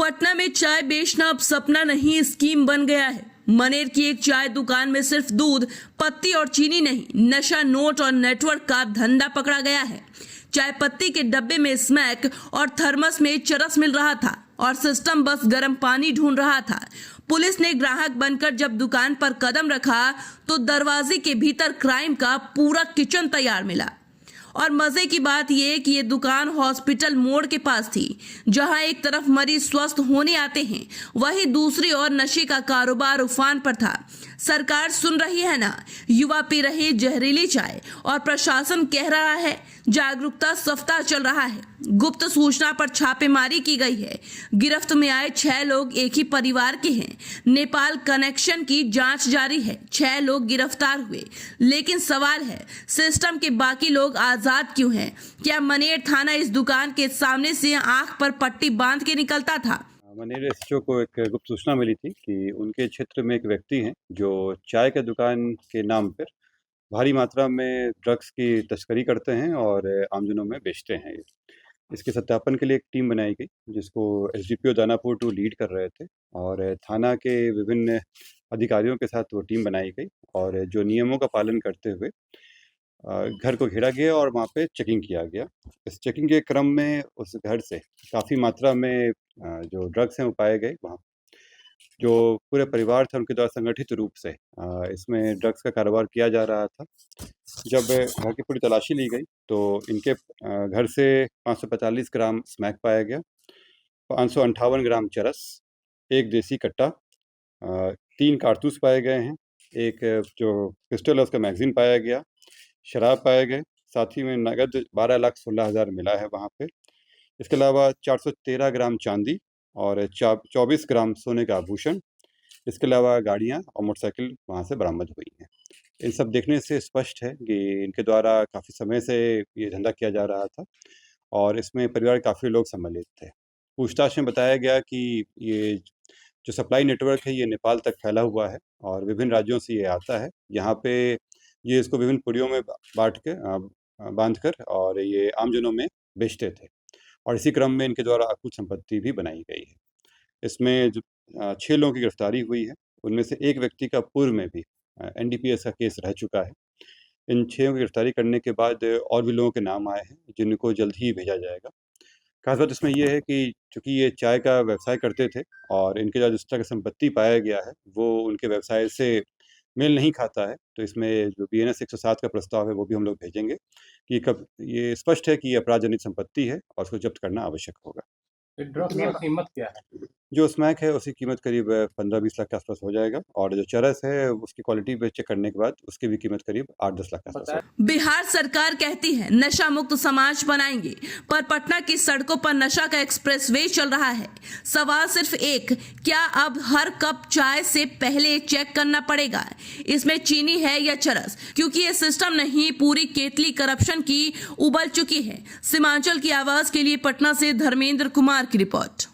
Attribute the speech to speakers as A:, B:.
A: पटना में चाय बेचना अब सपना नहीं, स्कीम बन गया है। मनेर की एक चाय दुकान में सिर्फ दूध, पत्ती और चीनी नहीं, नशा, नोट और नेटवर्क का धंधा पकड़ा गया है। चाय पत्ती के डब्बे में स्मैक और थर्मस में चरस मिल रहा था और सिस्टम बस गर्म पानी ढूंढ रहा था। पुलिस ने ग्राहक बनकर जब दुकान पर कदम रखा तो दरवाजे के भीतर क्राइम का पूरा किचन तैयार मिला। और मजे की बात यह कि ये दुकान हॉस्पिटल मोड़ के पास थी, जहां एक तरफ मरीज स्वस्थ होने आते हैं, वहीं दूसरी ओर नशे का कारोबार उफान पर था। सरकार सुन रही है ना, युवा पी रहे जहरीली चाय और प्रशासन कह रहा है जागरूकता सप्ताह चल रहा है। गुप्त सूचना पर छापेमारी की गई है। गिरफ्त में आए 6 लोग एक ही परिवार के हैं। नेपाल कनेक्शन की जांच जारी है। 6 लोग गिरफ्तार हुए, लेकिन सवाल है सिस्टम के बाकी लोग आजाद क्यों हैं? क्या मनेर थाना इस दुकान के सामने से आंख पर पट्टी बांध के निकलता था?
B: मनेर एसएचओ को एक गुप्त सूचना मिली थी कि उनके क्षेत्र में एक व्यक्ति हैं जो चाय के दुकान के नाम पर भारी मात्रा में ड्रग्स की तस्करी करते हैं और आमजनों में बेचते हैं। इसके सत्यापन के लिए एक टीम बनाई गई, जिसको एसडीपीओ दानापुर 2 लीड कर रहे थे और थाना के विभिन्न अधिकारियों के साथ वो टीम बनाई गई और जो नियमों का पालन करते हुए घर को घेरा गया और वहाँ पे चेकिंग किया गया। इस चेकिंग के क्रम में उस घर से काफ़ी मात्रा में जो ड्रग्स हैं वो पाए गए। वहाँ जो पूरे परिवार था उनके द्वारा संगठित रूप से इसमें ड्रग्स का कारोबार किया जा रहा था। जब घर की पूरी तलाशी ली गई तो इनके घर से 545 ग्राम स्मैक पाया गया, 558 ग्राम चरस, 1 देसी कट्टा, 3 कारतूस पाए गए हैं, एक जो पिस्टल है उसका मैगजीन पाया गया, शराब पाए गए, साथ ही में नगद 12,16,000 मिला है वहाँ पे। इसके अलावा 413 ग्राम चांदी और 24 ग्राम सोने का आभूषण, इसके अलावा गाड़ियाँ और मोटरसाइकिल वहाँ से बरामद हुई हैं। इन सब देखने से स्पष्ट है कि इनके द्वारा काफ़ी समय से ये धंधा किया जा रहा था और इसमें परिवार के काफ़ी लोग सम्मिलित थे। पूछताछ में बताया गया कि ये जो सप्लाई नेटवर्क है ये नेपाल तक फैला हुआ है और विभिन्न राज्यों से ये आता है। यहाँ पे ये इसको विभिन्न पुड़ियों में बाँट के बाँधकर और ये आमजनों में बेचते थे और इसी क्रम में इनके द्वारा अकुत संपत्ति भी बनाई गई है। इसमें जो 6 लोगों की गिरफ्तारी हुई है, उनमें से एक व्यक्ति का पूर्व में भी एनडीपीएस का केस रह चुका है। इन 6 की गिरफ्तारी करने के बाद और भी लोगों के नाम आए हैं, जिनको जल्द ही भेजा जाएगा। खास बात इसमें ये है कि चूँकि ये चाय का व्यवसाय करते थे और इनके द्वारा जिस तरह की संपत्ति पाया गया है, वो उनके व्यवसाय से मेल नहीं खाता है, तो इसमें जो बीएनएस 107 का प्रस्ताव है, वो भी हम लोग भेजेंगे कि कब ये स्पष्ट है कि ये अपराध-जनित संपत्ति है और उसको जब्त करना आवश्यक होगा।
C: ड्रग्स की कीमत क्या है?
B: जो स्मैक है उसकी कीमत करीब 15-20 लाख के आसपास हो जाएगा और जो चरस है उसकी क्वालिटी पे चेक करने के बाद उसकी भी कीमत करीब 8-10 लाख के आसपास होगी।
A: बिहार सरकार कहती है नशा मुक्त समाज बनाएंगे, पर पटना की सड़कों पर नशा का एक्सप्रेसवे चल रहा है। सवाल सिर्फ एक, क्या अब हर कप चाय से पहले चेक करना पड़ेगा इसमें चीनी है या चरस? क्योंकि ये सिस्टम नहीं, पूरी केतली करप्शन की उबल चुकी है। सीमांचल की आवाज के लिए पटना से धर्मेंद्र कुमार की रिपोर्ट।